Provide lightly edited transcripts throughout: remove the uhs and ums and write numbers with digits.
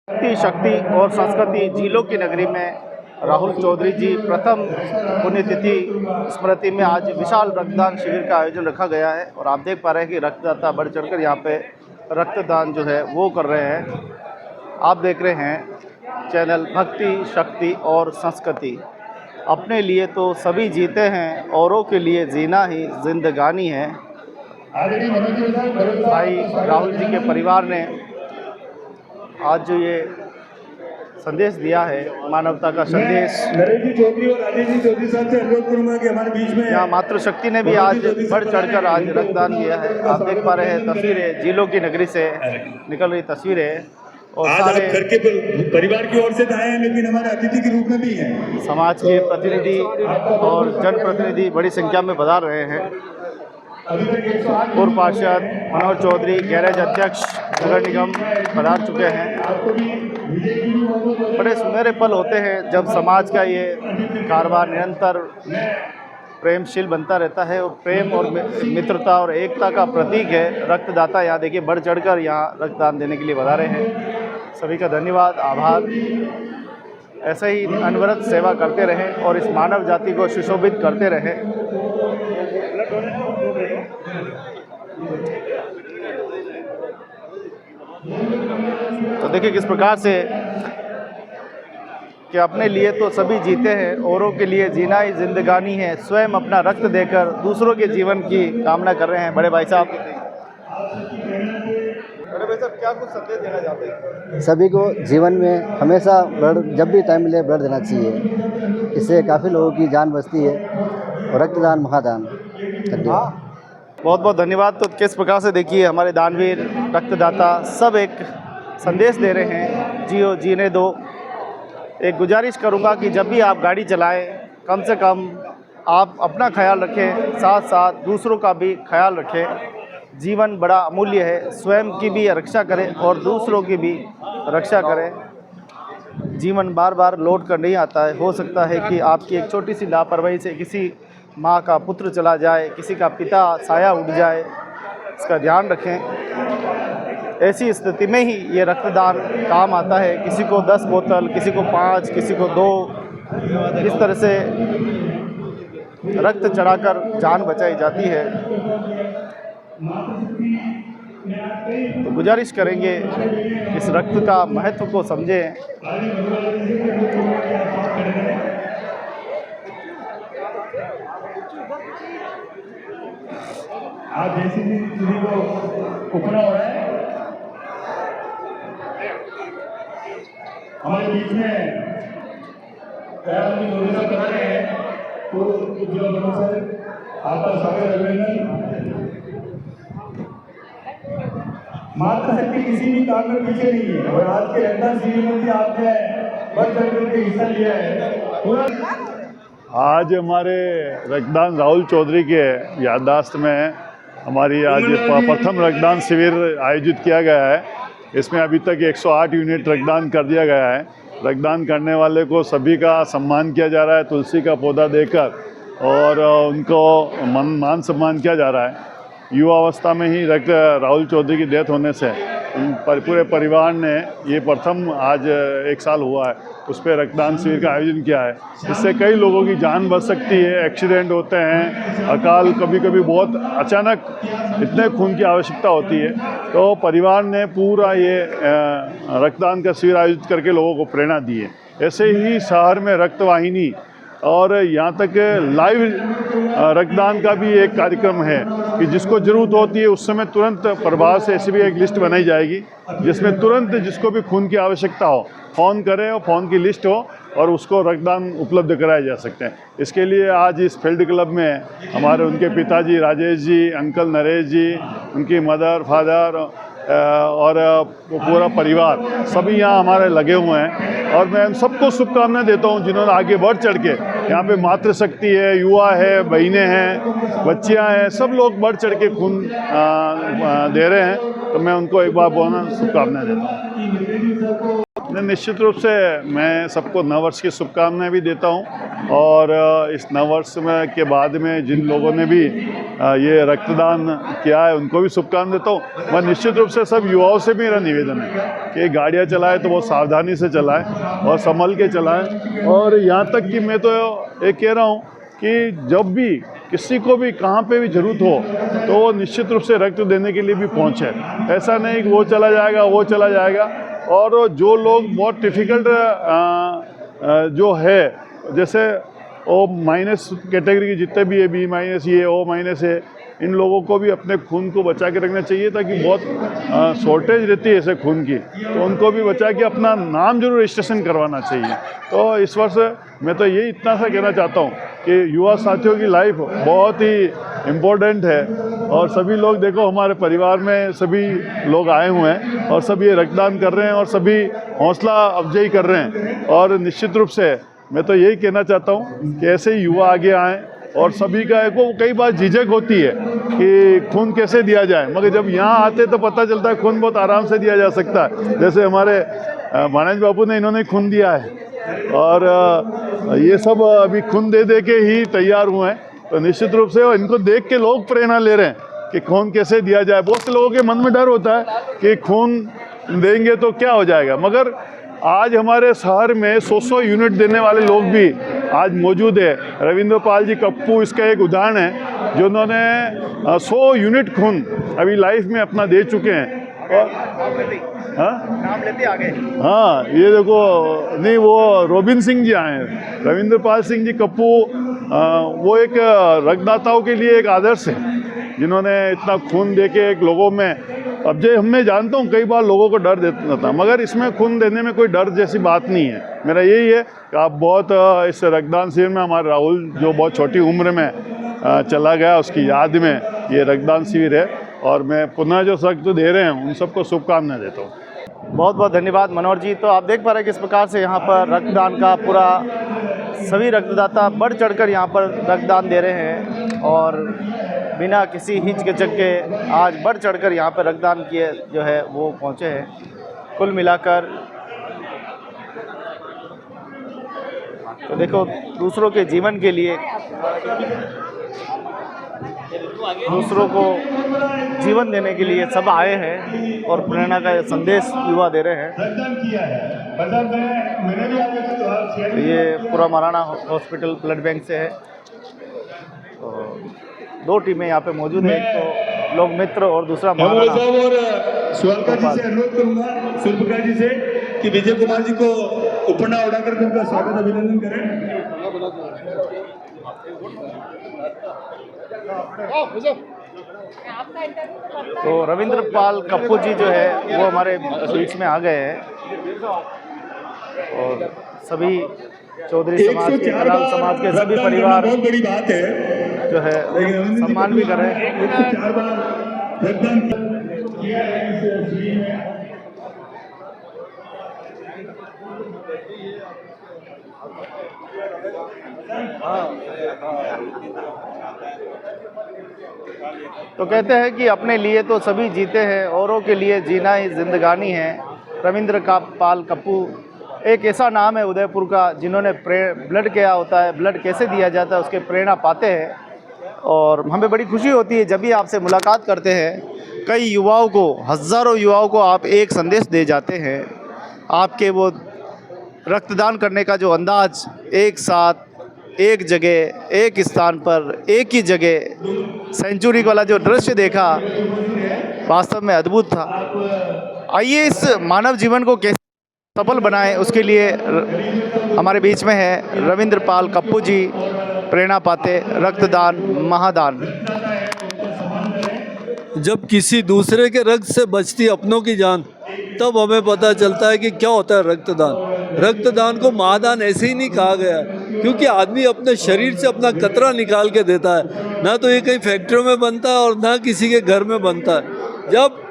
भक्ति, शक्ति और संस्कृति झीलों की नगरी में राहुल चौधरी जी प्रथम पुण्यतिथि स्मृति में आज विशाल रक्तदान शिविर का आयोजन रखा गया है। और आप देख पा रहे हैं कि रक्तदाता बढ़ चढ़कर यहाँ पे रक्तदान जो है वो कर रहे हैं। आप देख रहे हैं चैनल भक्ति, शक्ति और संस्कृति। अपने लिए तो सभी जीते हैं, औरों के लिए जीना ही जिंदगानी है। भाई राहुल जी के परिवार ने आज जो ये संदेश दिया है, मानवता का संदेश, नरेश जी चौधरी और राजेश जी चौधरी साहब से अनुरोध करूंगा कि हमारे बीच में यहाँ मातृशक्ति ने भी आज बढ़ चढ़कर आज रक्तदान किया है। आप देख पा रहे हैं तस्वीरें, झीलों की नगरी से निकल रही तस्वीरें। और आज आप घर के परिवार की ओर से आए हैं, लेकिन हमारे अतिथि के रूप में भी हैं। समाज के प्रतिनिधि और जनप्रतिनिधि बड़ी संख्या में पधार रहे हैं। पूर्व पार्षद मनोहर चौधरी, गैरेज अध्यक्ष नगर निगम पधार चुके हैं। बड़े सुनहरे पल होते हैं जब समाज का ये कारोबार निरंतर प्रेमशील बनता रहता है। और प्रेम और मित्रता और एकता का प्रतीक है रक्तदाता। यहाँ देखिए बढ़ चढ़कर यहाँ रक्तदान देने के लिए पधारे हैं। सभी का धन्यवाद, आभार। ऐसे ही अनवरत सेवा करते रहें और इस मानव जाति को सुशोभित करते रहें। तो देखिए किस प्रकार से कि अपने लिए तो सभी जीते हैं, औरों के लिए जीना ही जिंदगानी है। स्वयं अपना रक्त देकर दूसरों के जीवन की कामना कर रहे हैं बड़े भाई साहब। क्या कुछ संदेश देना चाहते हैं? सभी को जीवन में हमेशा ब्लड, जब भी टाइम मिले ब्लड देना चाहिए। इससे काफ़ी लोगों की जान बचती है। और रक्तदान महादान। धन्यवाद। बहुत बहुत धन्यवाद। तो किस प्रकार से देखिए हमारे दानवीर रक्तदाता सब एक संदेश दे रहे हैं, जियो जीने दो। एक गुजारिश करूंगा कि जब भी आप गाड़ी चलाएं, कम से कम आप अपना ख्याल रखें, साथ साथ दूसरों का भी ख्याल रखें। जीवन बड़ा अमूल्य है। स्वयं की भी रक्षा करें और दूसरों की भी रक्षा करें। जीवन बार बार लौट कर नहीं आता है। हो सकता है कि आपकी एक छोटी सी लापरवाही से किसी माँ का पुत्र चला जाए, किसी का पिता साया उड़ जाए। इसका ध्यान रखें। ऐसी स्थिति में ही ये रक्तदान काम आता है। किसी को 10 बोतल, किसी को 5, किसी को 2, इस तरह से रक्त चढ़ाकर जान बचाई जाती है। तो गुजारिश करेंगे इस रक्त का महत्व को समझें। आज जैसी दीदी को उठना हो रहा है, हमारे बीच में कर रहे हैं। तो आपका स्वागत अभिनंदन। मातृशक्ति किसी भी काम में पीछे नहीं है। और आज के रक्तदान शिविर में भी आपने बढ़ चढ़ करके हिस्सा लिया है। पूरा आज हमारे रक्तदान राहुल चौधरी के याददाश्त में हमारी आज प्रथम रक्तदान शिविर आयोजित किया गया है। इसमें अभी तक 108 यूनिट रक्तदान कर दिया गया है। रक्तदान करने वाले को सभी का सम्मान किया जा रहा है, तुलसी का पौधा देकर, और उनको मान सम्मान किया जा रहा है। युवा अवस्था में ही राहुल चौधरी की डेथ होने से पूरे परिवार ने ये प्रथम आज 1 साल हुआ है उस पर रक्तदान शिविर का आयोजन किया है। इससे कई लोगों की जान बच सकती है। एक्सीडेंट होते हैं, अकाल, कभी कभी बहुत अचानक इतने खून की आवश्यकता होती है। तो परिवार ने पूरा ये रक्तदान का शिविर आयोजित करके लोगों को प्रेरणा दी है। ऐसे ही शहर में रक्तवाहिनी और यहाँ तक लाइव रक्तदान का भी एक कार्यक्रम है कि जिसको ज़रूरत होती है उस समय तुरंत प्रभाव से ऐसी भी एक लिस्ट बनाई जाएगी जिसमें तुरंत जिसको भी खून की आवश्यकता हो फ़ोन करें और फ़ोन की लिस्ट हो और उसको रक्तदान उपलब्ध कराए जा सकते हैं। इसके लिए आज इस फील्ड क्लब में हमारे उनके पिताजी राजेश जी, अंकल नरेश जी, उनकी मदर, फादर और पूरा परिवार सभी यहाँ हमारे लगे हुए हैं। और मैं उन सबको शुभकामनाएं देता हूँ जिन्होंने आगे बढ़ चढ़ के यहाँ पे मातृशक्ति है, युवा है, बहनें हैं, बच्चियाँ हैं, सब लोग बढ़ चढ़ के खून दे रहे हैं। तो मैं उनको एक बार बहुत शुभकामनाएं देता हूँ। निश्चित रूप से मैं सबको नववर्ष की शुभकामनाएं भी देता हूं और इस नववर्ष में के बाद में जिन लोगों ने भी ये रक्तदान किया है उनको भी शुभकामनाएं देता हूं। मैं निश्चित रूप से सब युवाओं से मेरा निवेदन है कि गाड़ियां चलाएं तो बहुत सावधानी से चलाएं और संभल के चलाएं। और यहाँ तक कि मैं तो ये कह रहा हूँ कि जब भी किसी को भी कहाँ पे भी ज़रूरत हो तो वो निश्चित रूप से रक्त देने के लिए भी पहुँचे। ऐसा नहीं कि वो चला जाएगा। और जो लोग बहुत डिफ़िकल्ट जो है, जैसे ओ माइनस कैटेगरी के जितने भी है, बी माइनस ये ओ माइनस है, इन लोगों को भी अपने खून को बचा के रखना चाहिए ताकि बहुत शॉर्टेज रहती है ऐसे खून की, तो उनको भी बचा के अपना नाम जरूर रजिस्ट्रेशन करवाना चाहिए। तो इस वर्ष मैं तो ये इतना सा कहना चाहता हूँ कि युवा साथियों की लाइफ बहुत ही इम्पोर्टेंट है और सभी लोग देखो हमारे परिवार में सभी लोग आए हुए हैं और सभी रक्तदान कर रहे हैं और सभी हौसला अफजाई कर रहे हैं। और निश्चित रूप से मैं तो यही कहना चाहता हूँ कि ऐसे ही युवा आगे आएँ और सभी का को कई बार झिझक होती है कि खून कैसे दिया जाए, मगर जब यहाँ आते तो पता चलता है खून बहुत आराम से दिया जा सकता है। जैसे हमारे मानज बाबू ने इन्होंने खून दिया है और ये सब अभी खून दे के ही तैयार हुए हैं। तो निश्चित रूप से इनको देख के लोग प्रेरणा ले रहे हैं कि खून कैसे दिया जाए। बहुत से लोगों के मन में डर होता है कि खून देंगे तो क्या हो जाएगा, मगर आज हमारे शहर में 100 यूनिट देने वाले लोग भी आज मौजूद है। रविंद्र पाल जी कप्पू इसका एक उदाहरण है, जिन्होंने 100 यूनिट खून अभी लाइफ में अपना दे चुके हैं। और नाम लेते आगे। हाँ, ये देखो, नहीं वो रोबिन सिंह जी आए हैं, रविंद्र पाल सिंह जी कप्पू, वो एक रक्तदाताओं के लिए एक आदर्श है जिन्होंने इतना खून देके एक लोगों में। अब जो मैं जानता हूँ कई बार लोगों को डर देता था, मगर इसमें खून देने में कोई डर जैसी बात नहीं है। मेरा यही है कि आप बहुत इस रक्तदान शिविर में हमारे राहुल जो बहुत छोटी उम्र में चला गया, उसकी याद में ये रक्तदान शिविर है और मैं पुनः जो रक्त दे रहे हैं उन सबको शुभकामनाएं देता हूँ। बहुत बहुत धन्यवाद मनोहर जी। तो आप देख पा रहे हैं किस प्रकार से यहाँ पर रक्तदान का पूरा सभी रक्तदाता बढ़ चढ़कर यहाँ पर रक्तदान दे रहे हैं और बिना किसी हिचकिचाहट के आज बढ़ चढ़कर यहाँ पर रक्तदान किए जो है वो पहुँचे हैं। कुल मिलाकर तो देखो, दूसरों के जीवन के लिए, दूसरों को जीवन देने के लिए सब आए हैं और प्रेरणा का संदेश युवा दे रहे हैं। तो ये पूरा महाराणा हॉस्पिटल ब्लड बैंक से है। तो 2 टीमें यहाँ पे मौजूद है, एक तो लोक मित्र और दूसरा महाराणा। और सुअलका जी से अनुरोध करूंगा, सुरपुका जी से, कि विजय कुमार जी को उपना उड़ाकर उनका स्वागत अभिनंदन करें। तो रविंद्र पाल कप्पू जी जो है वो हमारे बीच में आ गए हैं और सभी चौधरी समाज के, कलाल समाज के सभी परिवार बहुत बड़ी बात है जो है सम्मान भी कर रहे हैं। 4 बार रक्तदान किया है इस शिविर में। तो कहते हैं कि अपने लिए तो सभी जीते हैं, औरों के लिए जीना ही जिंदगानी है। रविंद्र पाल कप्पू एक ऐसा नाम है उदयपुर का, जिन्होंने ब्लड क्या होता है, ब्लड कैसे दिया जाता है, उसके प्रेरणा पाते हैं। और हमें बड़ी खुशी होती है जब भी आपसे मुलाकात करते हैं। कई युवाओं को, हज़ारों युवाओं को आप एक संदेश दे जाते हैं। आपके वो रक्तदान करने का जो अंदाज, एक साथ एक जगह एक स्थान पर एक ही जगह सेंचुरी वाला जो दृश्य देखा, वास्तव में अद्भुत था। आइए इस मानव जीवन को कैसे सफल बनाएं, उसके लिए हमारे बीच में है रविंद्र पाल कप्पू जी, प्रेरणा पाते रक्तदान महादान। जब किसी दूसरे के रक्त से बचती अपनों की जान, तब हमें पता चलता है कि क्या होता है रक्तदान। रक्तदान को महादान ऐसे ही नहीं कहा गया, क्योंकि आदमी अपने शरीर से अपना कतरा निकाल के देता है। ना तो ये कहीं फैक्ट्रियों में बनता है और ना किसी के घर में बनता है। जब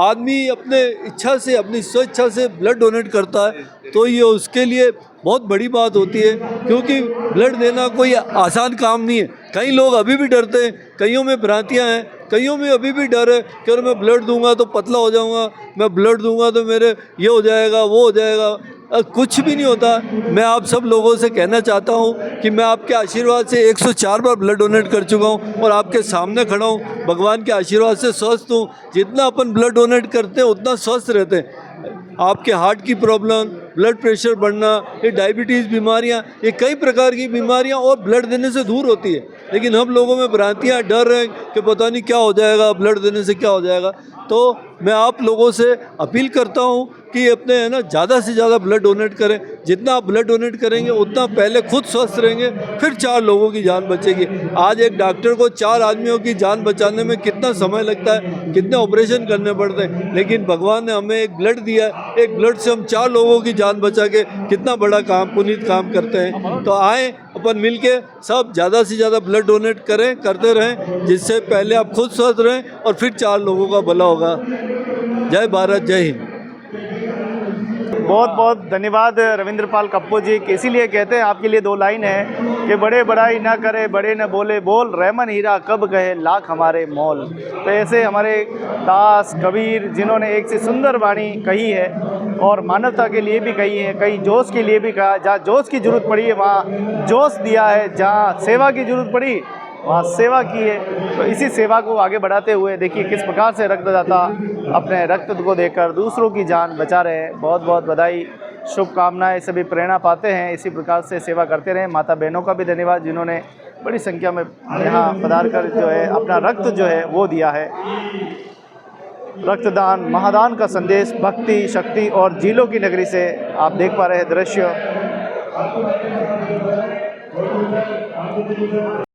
आदमी अपने इच्छा से, अपनी स्वेच्छा से ब्लड डोनेट करता है तो ये उसके लिए बहुत बड़ी बात होती है, क्योंकि ब्लड देना कोई आसान काम नहीं है। कई लोग अभी भी डरते हैं, कईयों में भ्रांतियाँ हैं, कईयों में अभी भी डर है कि अगर मैं ब्लड दूंगा तो पतला हो जाऊंगा, मैं ब्लड दूंगा तो मेरे ये हो जाएगा, वो हो जाएगा। कुछ भी नहीं होता। मैं आप सब लोगों से कहना चाहता हूँ कि मैं आपके आशीर्वाद से 104 बार ब्लड डोनेट कर चुका हूँ और आपके सामने खड़ा हूँ। भगवान के आशीर्वाद से स्वस्थ हूँ। जितना अपन ब्लड डोनेट करते हैं उतना स्वस्थ रहते हैं। आपके हार्ट की प्रॉब्लम, ब्लड प्रेशर बढ़ना, ये डायबिटीज़ बीमारियाँ, ये कई प्रकार की बीमारियाँ और ब्लड देने से दूर होती है। लेकिन हम लोगों में भ्रांतियाँ, डर है कि पता नहीं क्या हो जाएगा, ब्लड देने से क्या हो जाएगा। तो मैं आप लोगों से अपील करता हूँ कि अपने है ना ज़्यादा से ज़्यादा ब्लड डोनेट करें। जितना आप ब्लड डोनेट करेंगे उतना पहले खुद स्वस्थ रहेंगे, फिर 4 लोगों की जान बचेगी। आज एक डॉक्टर को 4 आदमियों की जान बचाने में कितना समय लगता है, कितने ऑपरेशन करने पड़ते हैं, लेकिन भगवान ने हमें एक ब्लड दिया है। एक ब्लड से हम 4 लोगों की जान बचा के कितना बड़ा काम, पुनीत काम करते हैं। तो आए अपन मिल के सब ज़्यादा से ज़्यादा ब्लड डोनेट करें, करते रहें, जिससे पहले आप खुद स्वस्थ रहें और फिर 4 लोगों का भला होगा। जय भारत, जय हिंद। बहुत बहुत धन्यवाद रविंद्रपाल कप्पू जी। इसीलिए कहते हैं आपके लिए 2 लाइन है कि बड़े बड़ाई ना करे, बड़े न बोले बोल, रहमन हीरा कब कहे लाख हमारे मोल। तो ऐसे हमारे दास कबीर जिन्होंने एक से सुंदर वाणी कही है और मानवता के लिए भी कही है, कहीं जोश के लिए भी कहा। जहाँ जोश की ज़रूरत पड़ी है वहाँ जोश दिया है, जहाँ सेवा की ज़रूरत पड़ी वहाँ सेवा की है। तो इसी सेवा को आगे बढ़ाते हुए देखिए किस प्रकार से रक्तदाता अपने रक्त को देकर दूसरों की जान बचा रहे हैं। बहुत बहुत बधाई, शुभकामनाएं, सभी प्रेरणा पाते हैं, इसी प्रकार से सेवा करते रहें। माता बहनों का भी धन्यवाद जिन्होंने बड़ी संख्या में यहाँ पधार कर जो है अपना रक्त जो है वो दिया है। रक्तदान महादान का संदेश भक्ति, शक्ति और झीलों की नगरी से आप देख पा रहे हैं दृश्य।